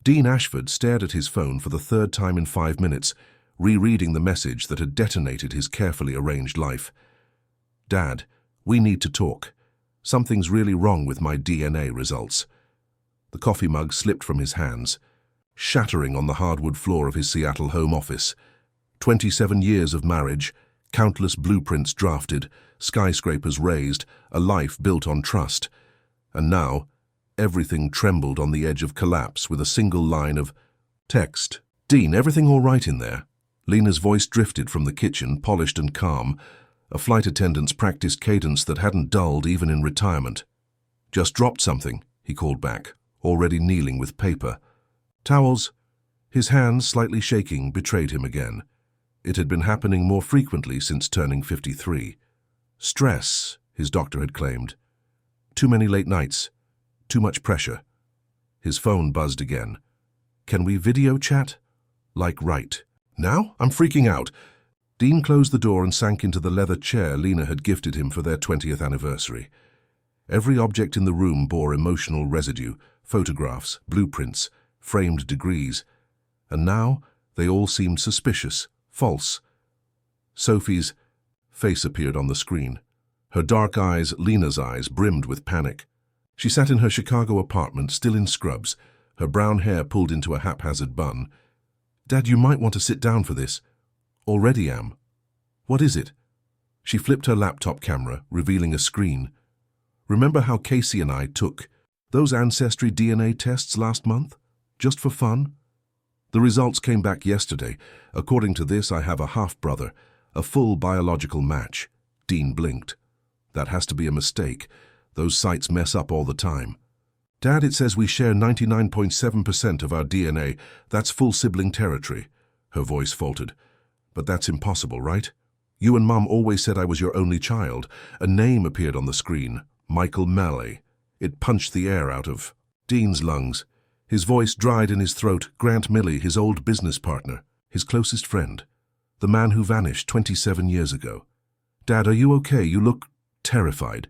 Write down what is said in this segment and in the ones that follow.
Dean Ashford stared at his phone for the third time in 5 minutes, rereading the message that had detonated his carefully arranged life. "Dad, we need to talk. Something's really wrong with my DNA results." The coffee mug slipped from his hands, shattering on the hardwood floor of his Seattle home office. 27 years of marriage, countless blueprints drafted, skyscrapers raised, a life built on trust. And now, everything trembled on the edge of collapse with a single line of text. "Dean, everything all right in there?" Lena's voice drifted from the kitchen, polished and calm, a flight attendant's practiced cadence that hadn't dulled even in retirement. "Just dropped something," he called back, already kneeling with paper. "Towels." His hands, slightly shaking, betrayed him again. It had been happening more frequently since turning 53. Stress, his doctor had claimed. Too many late nights. Too much pressure. His phone buzzed again. "Can we video chat?" "Like right now? I'm freaking out." Dean closed the door and sank into the leather chair Lena had gifted him for their 20th anniversary. Every object in the room bore emotional residue, photographs, blueprints, framed degrees. And now they all seemed suspicious, false. Sophie's face appeared on the screen. Her dark eyes, Lena's eyes, brimmed with panic. She sat in her Chicago apartment, still in scrubs, her brown hair pulled into a haphazard bun. "Dad, you might want to sit down for this." "Already am." "What is it?" She flipped her laptop camera, revealing a screen. "Remember how Casey and I took those ancestry DNA tests last month? Just for fun? The results came back yesterday. According to this, I have a half-brother, a full biological match." Dean blinked. "That has to be a mistake. Those sites mess up all the time." "Dad, it says we share 99.7% of our DNA. That's full sibling territory." Her voice faltered. "But that's impossible, right? You and Mum always said I was your only child." A name appeared on the screen. Michael Malley. It punched the air out of Dean's lungs. His voice dried in his throat. Grant Milley, his old business partner, his closest friend. The man who vanished 27 years ago. "Dad, are you okay? You look terrified."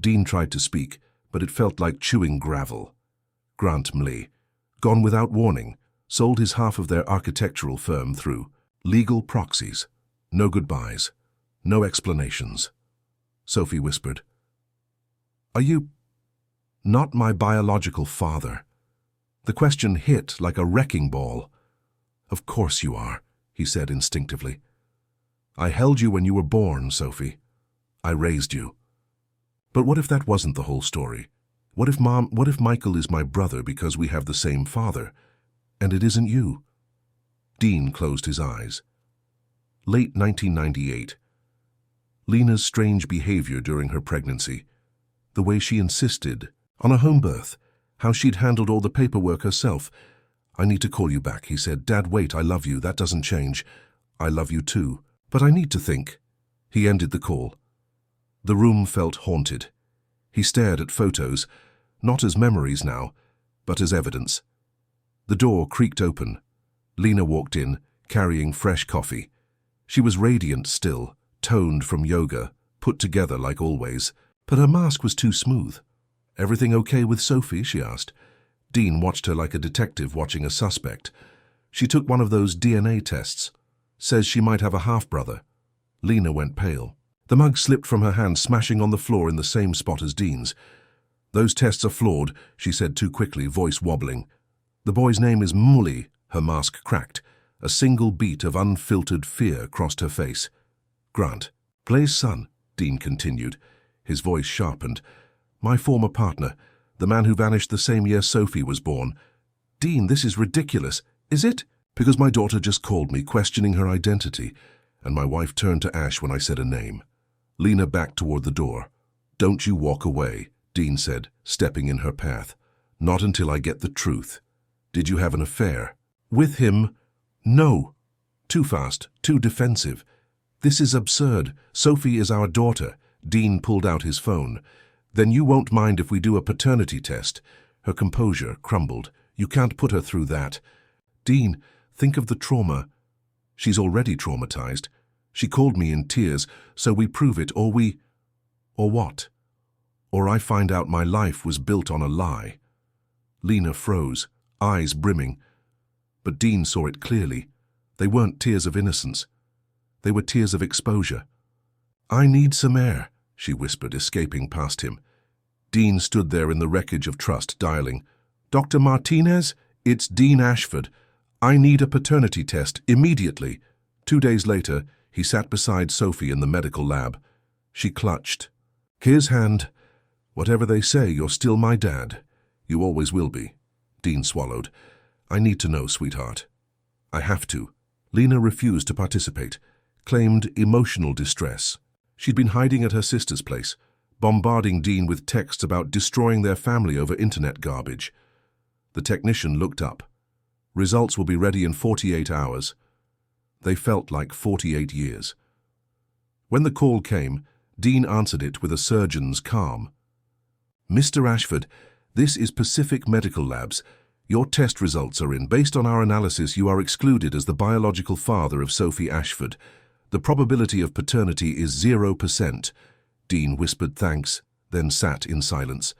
Dean tried to speak, but it felt like chewing gravel. Grant Milley, gone without warning, sold his half of their architectural firm through legal proxies. No goodbyes. No explanations. Sophie whispered, "Are you not my biological father?" The question hit like a wrecking ball. "Of course you are," he said instinctively. "I held you when you were born, Sophie. I raised you." But what if that wasn't the whole story? What if Michael is my brother because we have the same father, and it isn't you? Dean closed his eyes. Late 1998. Lena's strange behavior during her pregnancy. The way she insisted on a home birth. How she'd handled all the paperwork herself. "I need to call you back," he said. "Dad, wait, I love you. That doesn't change. I love you too. But I need to think." He ended the call. The room felt haunted. He stared at photos, not as memories now, but as evidence. The door creaked open. Lena walked in, carrying fresh coffee. She was radiant still, toned from yoga, put together like always, but her mask was too smooth. "Everything okay with Sophie?" she asked. Dean watched her like a detective watching a suspect. "She took one of those DNA tests. Says she might have a half-brother." Lena went pale. The mug slipped from her hand, smashing on the floor in the same spot as Dean's. "Those tests are flawed," she said too quickly, voice wobbling. "The boy's name is Mully." Her mask cracked. A single beat of unfiltered fear crossed her face. "Grant, Clay's son," Dean continued. His voice sharpened. "My former partner, the man who vanished the same year Sophie was born." "Dean, this is ridiculous." "Is it?" "Because my daughter just called me, questioning her identity, and my wife turned to ash when I said a name." Lena backed toward the door. "Don't you walk away," Dean said, stepping in her path. "Not until I get the truth. Did you have an affair?" "With him?" "No." Too fast, too defensive. "This is absurd. Sophie is our daughter." Dean pulled out his phone. "Then you won't mind if we do a paternity test." Her composure crumbled. "You can't put her through that." "Dean, think of the trauma." "She's already traumatized. She called me in tears, so we prove it, or we—" "Or what?" "Or I find out my life was built on a lie." Lena froze, eyes brimming. But Dean saw it clearly. They weren't tears of innocence. They were tears of exposure. "I need some air," she whispered, escaping past him. Dean stood there in the wreckage of trust, dialing. "Dr. Martinez, it's Dean Ashford. I need a paternity test, immediately." 2 days later, he sat beside Sophie in the medical lab. She clutched. "His hand. Whatever they say, you're still my dad. You always will be." Dean swallowed. "I need to know, sweetheart. I have to." Lena refused to participate, claimed emotional distress. She'd been hiding at her sister's place, bombarding Dean with texts about destroying their family over internet garbage. The technician looked up. "Results will be ready in 48 hours. They felt like 48 years. When the call came, Dean answered it with a surgeon's calm. "Mr. Ashford, this is Pacific Medical Labs. Your test results are in. Based on our analysis, you are excluded as the biological father of Sophie Ashford. The probability of paternity is 0%. Dean whispered thanks, then sat in silence.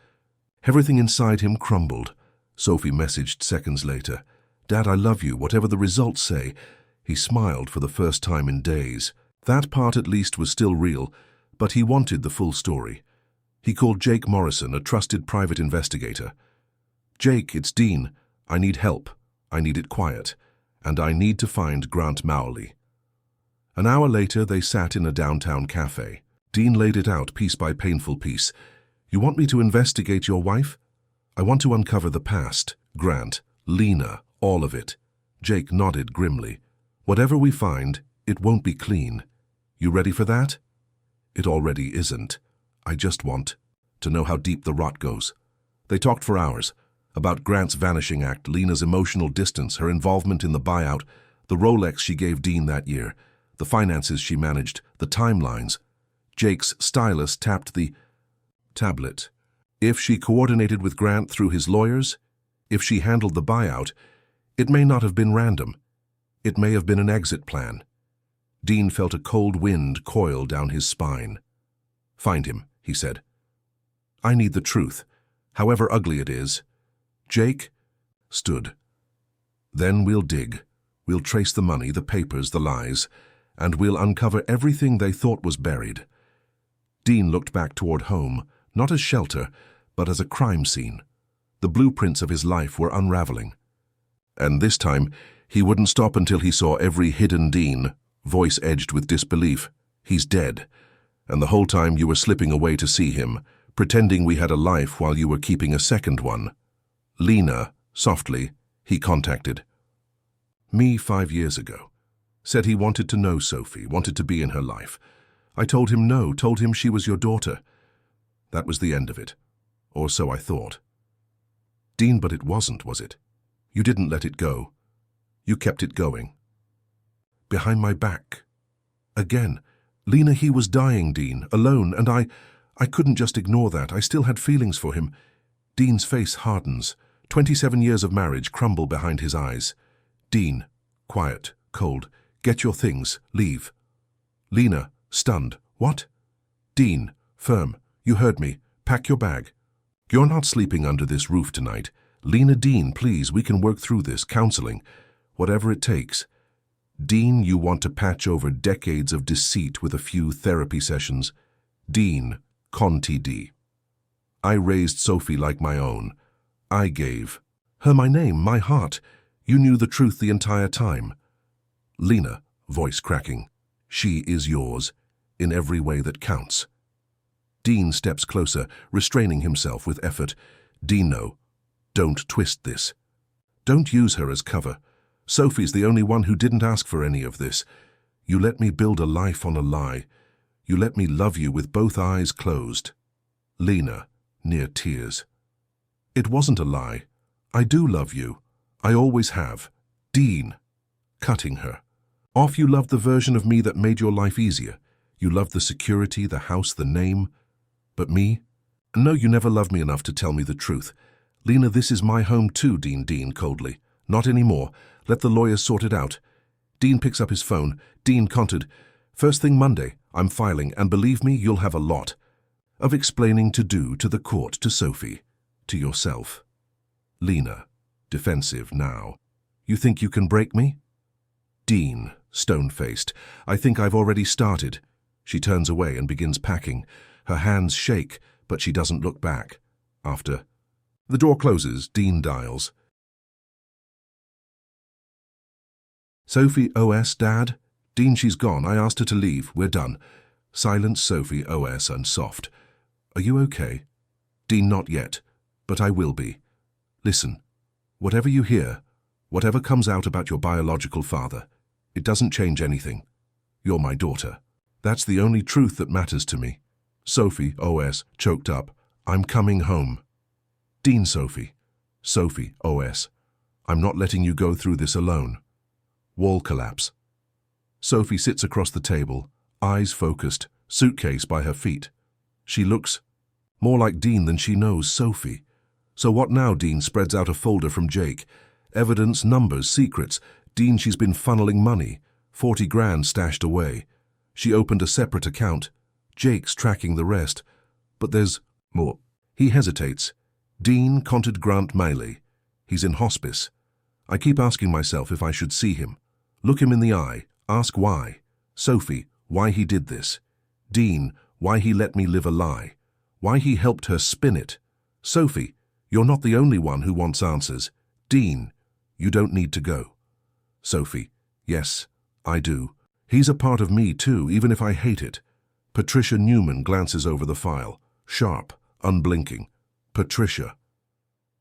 Everything inside him crumbled. Sophie messaged seconds later. "Dad, I love you, whatever the results say." He smiled for the first time in days. That part at least was still real, but he wanted the full story. He called Jake Morrison, a trusted private investigator. "Jake, it's Dean. I need help. I need it quiet. And I need to find Grant Mowley." An hour later, they sat in a downtown cafe. Dean laid it out piece by painful piece. "You want me to investigate your wife? I want to uncover the past, Grant, Lena, all of it." Jake nodded grimly. "Whatever we find, it won't be clean. You ready for that?" "It already isn't. I just want to know how deep the rot goes." They talked for hours. About Grant's vanishing act, Lena's emotional distance, her involvement in the buyout, the Rolex she gave Dean that year, the finances she managed, the timelines. Jake's stylus tapped the tablet. If she coordinated with Grant through his lawyers, if she handled the buyout, it may not have been random. It may have been an exit plan. Dean felt a cold wind coil down his spine. "Find him," he said. "I need the truth, however ugly it is." Jake stood. "Then we'll dig. We'll trace the money, the papers, the lies, and we'll uncover everything they thought was buried." Dean looked back toward home, not as shelter, but as a crime scene. The blueprints of his life were unraveling. And this time, he wouldn't stop until he saw every hidden Dean, voice edged with disbelief. "He's dead. And the whole time you were slipping away to see him, pretending we had a life while you were keeping a second one." Lena, softly, he contacted. "Me 5 years ago. Said he wanted to know Sophie, wanted to be in her life. I told him no, told him she was your daughter. That was the end of it. Or so I thought." "Dean, but it wasn't, was it? You didn't let it go. You kept it going." "Behind my back. Again. Lena, he was dying, Dean, alone, and I couldn't just ignore that. I still had feelings for him." Dean's face hardens. 27 years of marriage crumble behind his eyes. Dean, quiet, cold. "Get your things, leave." Lena, stunned. "What?" Dean, firm. "You heard me. Pack your bag. You're not sleeping under this roof tonight. Lena, Dean, please, we can work through this, counseling, whatever it takes." Dean, you want to patch over decades of deceit with a few therapy sessions. Dean, Conti D. I raised Sophie like my own. I gave her my name, my heart. You knew the truth the entire time. Lena, voice cracking. She is yours, in every way that counts. Dean steps closer, restraining himself with effort. "Dino, don't twist this. Don't use her as cover. Sophie's the only one who didn't ask for any of this. You let me build a life on a lie. You let me love you with both eyes closed." Lena, near tears. "It wasn't a lie. I do love you. I always have." Dean, cutting her. "Off, you loved the version of me that made your life easier. You loved the security, the house, the name. But me? No, you never loved me enough to tell me the truth. Lena, this is my home too." Dean coldly. "Not anymore. Let the lawyers sort it out." Dean picks up his phone. Dean countered. "First thing Monday, I'm filing, and believe me, you'll have a lot of explaining to do to the court, to Sophie, to yourself." Lena, defensive now. You think you can break me? Dean, stone-faced. I think I've already started. She turns away and begins packing. Her hands shake, but she doesn't look back. After. The door closes. Dean dials. Sophie OS, Dad? Dean, she's gone. I asked her to leave. We're done. Silence, Sophie OS, and soft. Are you okay? Dean, not yet, but I will be. Listen, whatever you hear, whatever comes out about your biological father, it doesn't change anything. You're my daughter. That's the only truth that matters to me. Sophie OS, choked up. I'm coming home. Dean, Sophie. Sophie OS. I'm not letting you go through this alone. Wall collapse. Sophie sits across the table, eyes focused, suitcase by her feet. She looks more like Dean than she knows Sophie. So what now? Dean spreads out a folder from Jake. Evidence, numbers, secrets. Dean, she's been funneling money. 40 grand stashed away. She opened a separate account. Jake's tracking the rest. But there's more. He hesitates. Dean contacted Grant Miley. He's in hospice. I keep asking myself if I should see him. Look him in the eye. Ask why. Sophie, why he did this. Dean, why he let me live a lie. Why he helped her spin it. Sophie, you're not the only one who wants answers. Dean, you don't need to go. Sophie, yes, I do. He's a part of me too, even if I hate it. Patricia Newman glances over the file. Sharp, unblinking. Patricia.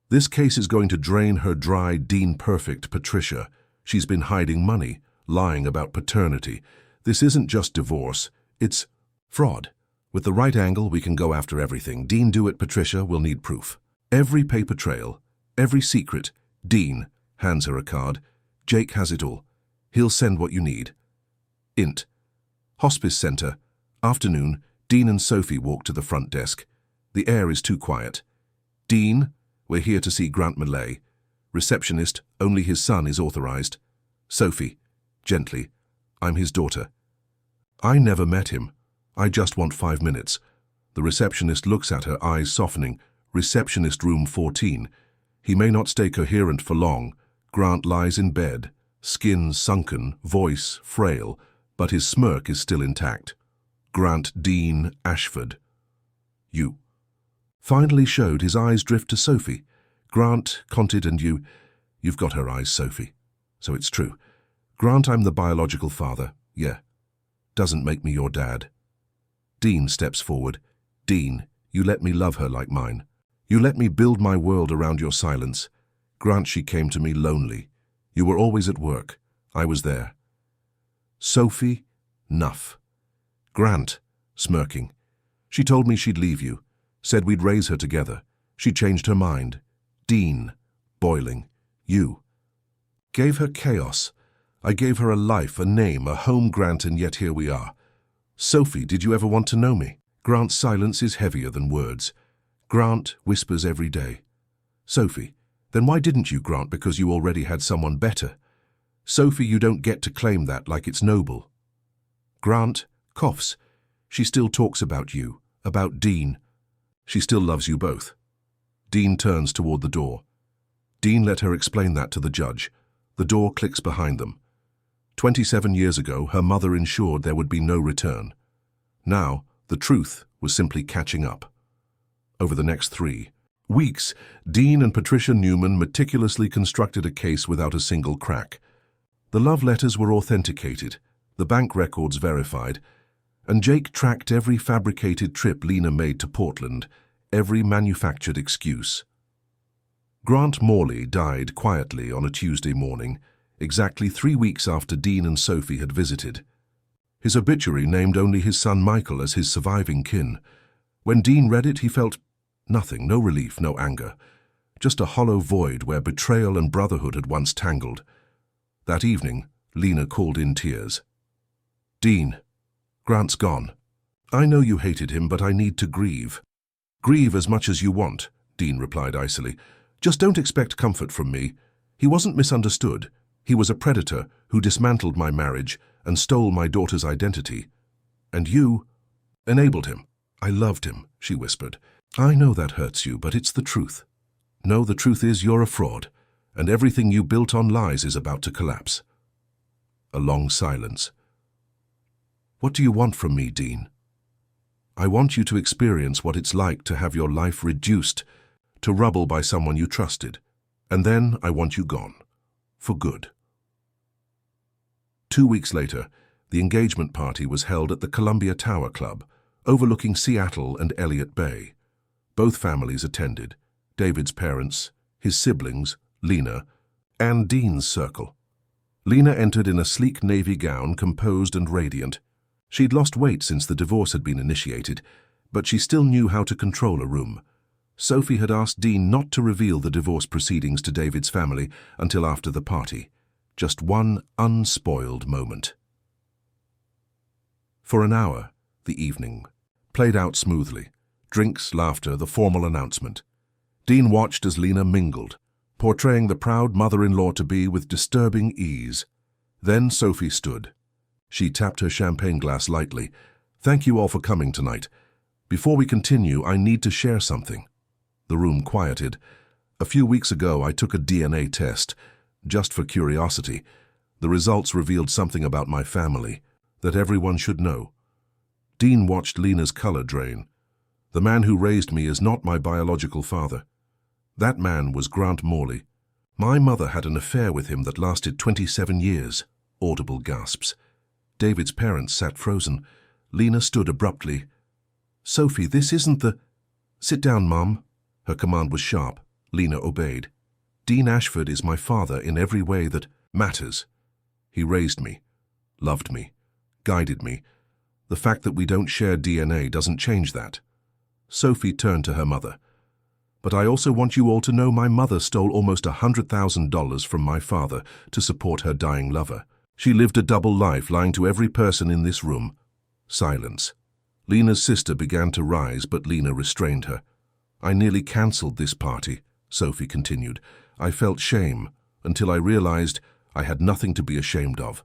This case is going to drain her dry, Dean-perfect Patricia. She's been hiding money, lying about paternity. This isn't just divorce, it's fraud. With the right angle, we can go after everything. Dean, do it, Patricia, we'll need proof. Every paper trail, every secret. Dean hands her a card. Jake has it all. He'll send what you need. Int. Hospice Center. Afternoon. Dean and Sophie walk to the front desk. The air is too quiet. Dean, we're here to see Grant Millay. Receptionist, only his son is authorized. Sophie, gently, I'm his daughter. I never met him. I just want 5 minutes. The receptionist looks at her, eyes softening. Receptionist room 14. He may not stay coherent for long. Grant lies in bed, skin sunken, voice frail, but his smirk is still intact. Grant Dean Ashford. You. Finally showed, his eyes drift to Sophie. Grant, Conted, and you. You've got her eyes, Sophie. So it's true. Grant, I'm the biological father. Yeah. Doesn't make me your dad. Dean steps forward. Dean, you let me love her like mine. You let me build my world around your silence. Grant, she came to me lonely. You were always at work. I was there. Sophie, nuff. Grant, smirking. She told me she'd leave you. Said we'd raise her together. She changed her mind. Dean, boiling. You. Gave her chaos. I gave her a life, a name, a home, Grant, and yet here we are. Sophie, did you ever want to know me? Grant's silence is heavier than words. Grant whispers every day. Sophie, then why didn't you, Grant? Because you already had someone better. Sophie, you don't get to claim that like it's noble. Grant coughs. She still talks about you, about Dean. She still loves you both. Dean turns toward the door. Dean let her explain that to the judge. The door clicks behind them. 27 years ago, her mother ensured there would be no return. Now, the truth was simply catching up. Over the next 3 weeks, Dean and Patricia Newman meticulously constructed a case without a single crack. The love letters were authenticated, the bank records verified, and Jake tracked every fabricated trip Lena made to Portland, every manufactured excuse. Grant Morley died quietly on a Tuesday morning, exactly 3 weeks after Dean and Sophie had visited. His obituary named only his son Michael as his surviving kin. When Dean read it, he felt nothing, no relief, no anger, just a hollow void where betrayal and brotherhood had once tangled. That evening, Lena called in tears. Dean, Grant's gone. I know you hated him, but I need to grieve. Grieve as much as you want, Dean replied icily. Just don't expect comfort from me. He wasn't misunderstood. He was a predator who dismantled my marriage and stole my daughter's identity. And you enabled him. I loved him, she whispered. I know that hurts you, but it's the truth. No, the truth is you're a fraud, and everything you built on lies is about to collapse. A long silence. What do you want from me, Dean? I want you to experience what it's like to have your life reduced to rubble by someone you trusted, and then I want you gone. For good. 2 weeks later, the engagement party was held at the Columbia Tower Club, overlooking Seattle and Elliott Bay. Both families attended: David's parents, his siblings, Lena, and Dean's circle. Lena entered in a sleek navy gown, composed and radiant. She'd lost weight since the divorce had been initiated, but she still knew how to control a room. Sophie had asked Dean not to reveal the divorce proceedings to David's family until after the party. Just one unspoiled moment. For an hour, the evening played out smoothly. Drinks, laughter, the formal announcement. Dean watched as Lena mingled, portraying the proud mother-in-law-to-be with disturbing ease. Then Sophie stood. She tapped her champagne glass lightly. "Thank you all for coming tonight. Before we continue, I need to share something." The room quieted. "A few weeks ago, I took a DNA test, just for curiosity. The results revealed something about my family that everyone should know." Dean watched Lena's color drain. "The man who raised me is not my biological father. That man was Grant Morley. My mother had an affair with him that lasted 27 years. Audible gasps. David's parents sat frozen. Lena stood abruptly. "Sophie, this isn't the—" "Sit down, Mum." Her command was sharp. Lena obeyed. "Dean Ashford is my father in every way that matters. He raised me, loved me, guided me. The fact that we don't share DNA doesn't change that." Sophie turned to her mother. "But I also want you all to know my mother stole almost $100,000 from my father to support her dying lover. She lived a double life, lying to every person in this room." Silence. Lena's sister began to rise, but Lena restrained her. "I nearly cancelled this party," Sophie continued. "I felt shame until I realized I had nothing to be ashamed of.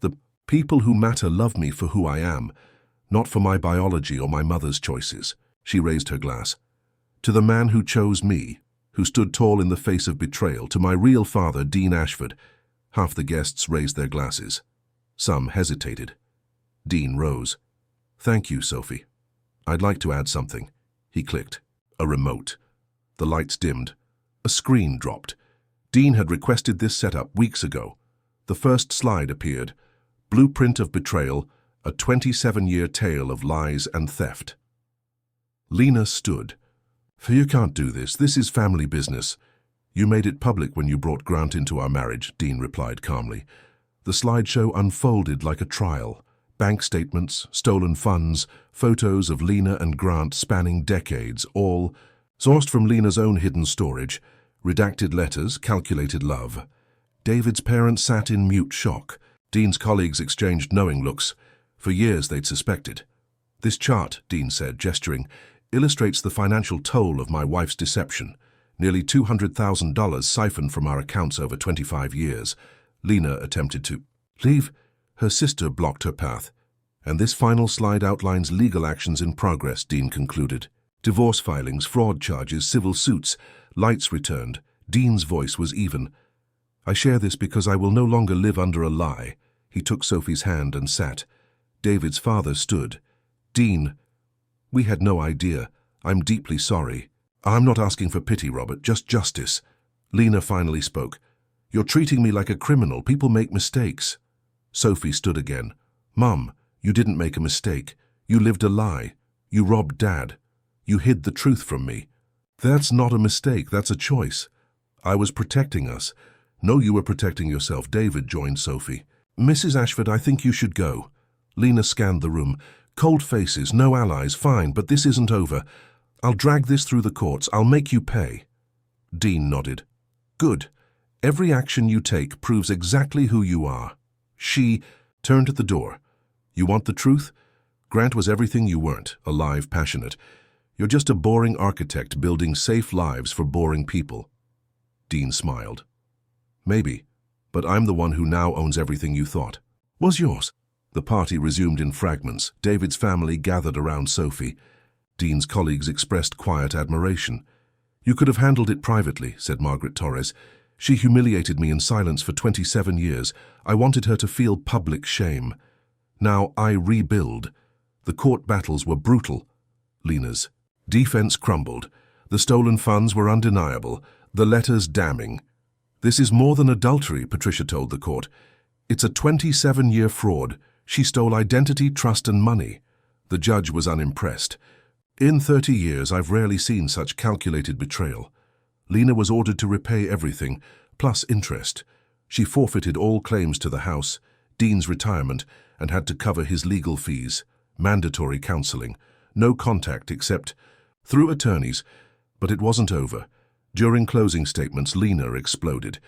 The people who matter love me for who I am, not for my biology or my mother's choices." She raised her glass. "To the man who chose me, who stood tall in the face of betrayal, to my real father, Dean Ashford." Half the guests raised their glasses. Some hesitated. Dean rose. "Thank you, Sophie. I'd like to add something." He clicked. A remote. The lights dimmed. A screen dropped. Dean had requested this setup weeks ago. The first slide appeared. Blueprint of betrayal, a 27-year tale of lies and theft. Lena stood. "You can't do this. This is family business." "You made it public when you brought Grant into our marriage," Dean replied calmly. The slideshow unfolded like a trial. Bank statements, stolen funds, photos of Lena and Grant spanning decades, all sourced from Lena's own hidden storage, redacted letters, calculated love. David's parents sat in mute shock. Dean's colleagues exchanged knowing looks. For years they'd suspected. "This chart," Dean said, gesturing, "illustrates the financial toll of my wife's deception. Nearly $200,000 siphoned from our accounts over 25 years. Lena attempted to leave. Her sister blocked her path. "And this final slide outlines legal actions in progress," Dean concluded. "Divorce filings, fraud charges, civil suits." Lights returned. Dean's voice was even. "I share this because I will no longer live under a lie." He took Sophie's hand and sat. David's father stood. "Dean, we had no idea. I'm deeply sorry." "I'm not asking for pity, Robert, just justice." Lena finally spoke. "You're treating me like a criminal. People make mistakes." Sophie stood again. "Mum, you didn't make a mistake. You lived a lie. You robbed Dad. You hid the truth from me." "That's not a mistake, that's a choice. I was protecting us." "No, you were protecting yourself." David joined Sophie. "Mrs. Ashford, I think you should go." Lena scanned the room. "Cold faces, no allies, fine, but this isn't over. I'll drag this through the courts. I'll make you pay." Dean nodded. "Good. Every action you take proves exactly who you are." She turned at the door. "You want the truth? Grant was everything you weren't, alive, passionate. You're just a boring architect building safe lives for boring people." Dean smiled. "Maybe, but I'm the one who now owns everything you thought was yours." The party resumed in fragments. David's family gathered around Sophie. Dean's colleagues expressed quiet admiration. "You could have handled it privately," said Margaret Torres. She humiliated me in silence for 27 years. I wanted her to feel public shame. Now I rebuild. The court battles were brutal. Lena's defense crumbled. The stolen funds were undeniable. The letters damning. This is more than adultery, Patricia told the court. It's a 27-year fraud. She stole identity, trust, and money. The judge was unimpressed. In 30 years, I've rarely seen such calculated betrayal. Lena was ordered to repay everything, plus interest. She forfeited all claims to the house, Dean's retirement, and had to cover his legal fees, mandatory counseling, no contact except through attorneys. But it wasn't over. During closing statements, Lena exploded.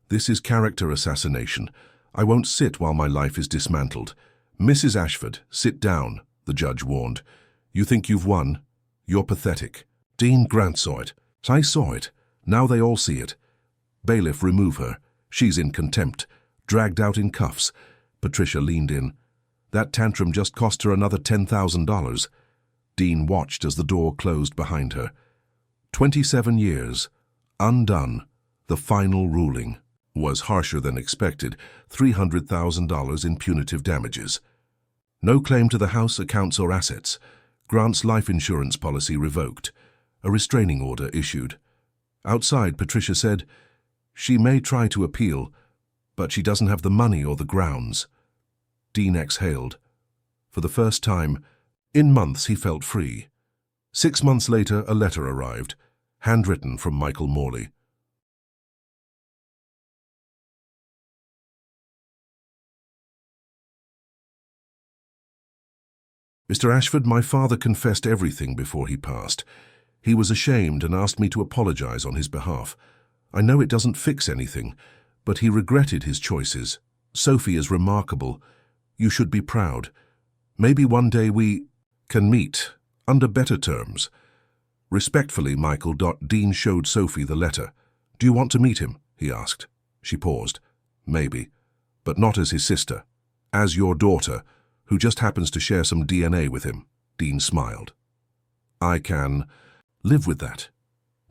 This is character assassination. I won't sit while my life is dismantled. Mrs. Ashford, sit down, the judge warned. You think you've won? You're pathetic. Dean Grant saw it. I saw it. Now they all see it. Bailiff, remove her. She's in contempt. Dragged out in cuffs. Patricia leaned in. That tantrum just cost her another $10,000. Dean watched as the door closed behind her. 27 years. Undone. The final ruling was harsher than expected, $300,000 in punitive damages. No claim to the house, accounts, or assets. Grant's life insurance policy revoked. A restraining order issued. Outside, Patricia said, she may try to appeal, but she doesn't have the money or the grounds. Dean exhaled. For the first time, in months, he felt free. 6 months later, a letter arrived, handwritten from Michael Morley. Mr. Ashford, my father confessed everything before he passed. He was ashamed and asked me to apologize on his behalf. I know it doesn't fix anything, but he regretted his choices. Sophie is remarkable. You should be proud. Maybe one day we can meet under better terms. Respectfully, Michael. Dean showed Sophie the letter. Do you want to meet him? He asked. She paused. Maybe, but not as his sister. As your daughter, who just happens to share some DNA with him. Dean smiled. I can live with that.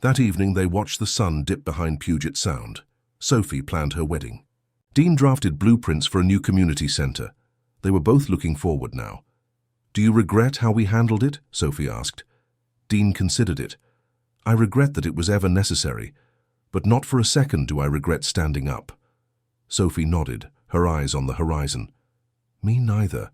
That evening they watched the sun dip behind Puget Sound. Sophie planned her wedding. Dean drafted blueprints for a new community center. They were both looking forward now. Do you regret how we handled it? Sophie asked. Dean considered it. I regret that it was ever necessary, but not for a second do I regret standing up. Sophie nodded, her eyes on the horizon. Me neither.